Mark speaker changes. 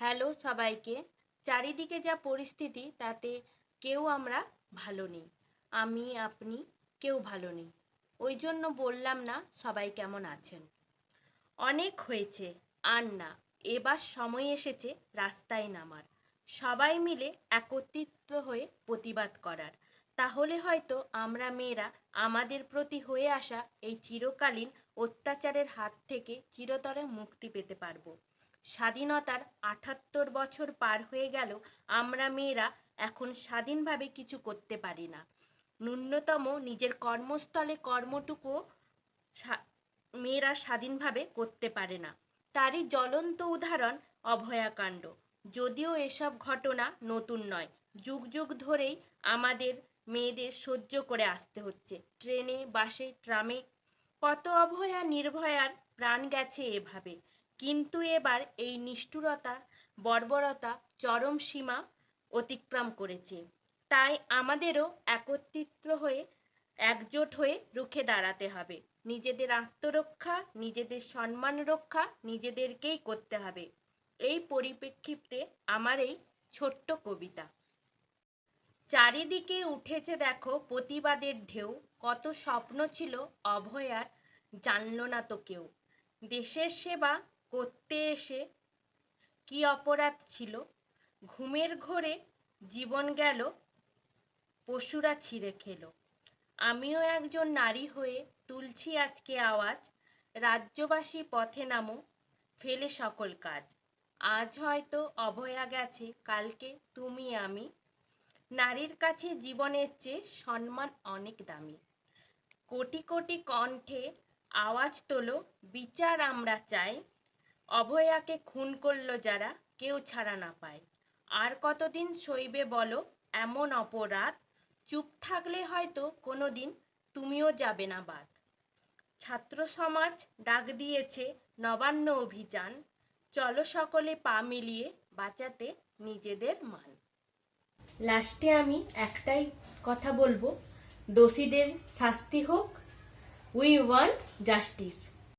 Speaker 1: Hello সবাইকে। চারিদিকে যা পরিস্থিতি তাতে কেউ আমরা ভালো নেই। আমি আপনি কেউ ভালো নেই। ওই জন্য বললাম না সবাই কেমন আছেন। অনেক হয়েছে, আর না। এবার সময় এসেছে রাস্তায় নামার, সবাই মিলে একত্রিত হয়ে প্রতিবাদ করার। তাহলে হয়তো আমরা মেয়েরা আমাদের প্রতি হয়ে আসা এই চিরকালীন অত্যাচারের হাত থেকে চিরতরে মুক্তি পেতে পারবো। স্বাধীনতার ৭৮ বছর পার হয়ে গেল, আমরা মেয়েরা এখন স্বাধীনভাবে কিছু করতে পারি না। ন্যূনতম নিজের কর্মস্থলে কর্মটুকু মেয়েরা স্বাধীনভাবে করতে পারে না। তারই জ্বলন্ত উদাহরণ অভয়াকাণ্ড। যদিও এসব ঘটনা নতুন নয়, যুগ যুগ ধরেই আমাদের মেয়েদের সহ্য করে আসতে হচ্ছে। ট্রেনে, বাসে, ট্রামে কত অভয়া নির্ভয়ার প্রাণ গেছে এভাবে। কিন্তু এবার এই নিষ্ঠুরতা, বর্বরতা চরম সীমা অতিক্রম করেছে। তাই আমাদেরও একত্রিত হয়ে, একজোট হয়ে রুখে দাঁড়াতে হবে। নিজেদের আত্মরক্ষা, নিজেদের সম্মান রক্ষা নিজেদেরকেই করতে হবে। এই পরিপ্রেক্ষিতে আমার এই ছোট্ট কবিতা। চারিদিকে উঠেছে দেখো প্রতিবাদের ঢেউ, কত স্বপ্ন ছিল অভয়ার, জানলো না তো কেউ। দেশের সেবা করতে এসে কি অপরাধ ছিল, ঘুমের ঘোরে জীবন গেল, পশুরা ছিঁড়ে খেলো। আমিও একজন নারী হয়ে তুলছি আজকে আওয়াজ, রাজ্যবাসী পথে নামো, ফেলে সকল কাজ। আজ হয়তো অভয়া গেছে, কালকে তুমি আমি। নারীর কাছে জীবনের চেয়ে সম্মান অনেক দামি। কোটি কোটি কণ্ঠে আওয়াজ তোলো, বিচার আমরা চাই। অভয়াকে খুন করলো যারা, কেউ ছাড়া না পায়। আর কতদিন সইবে বলো এমন অপরাধ, চুপ থাকলে হয়তো কোনোদিন তুমিও যাবে না বাদ। ছাত্র সমাজ ডাক দিয়েছে নবান্ন অভিযান, চলো সকলে পা মিলিয়ে বাঁচাতে নিজেদের মান। লাস্টে আমি একটাই কথা বলবো, দোষীদের শাস্তি হোক, উই ওয়ান্ট জাস্টিস।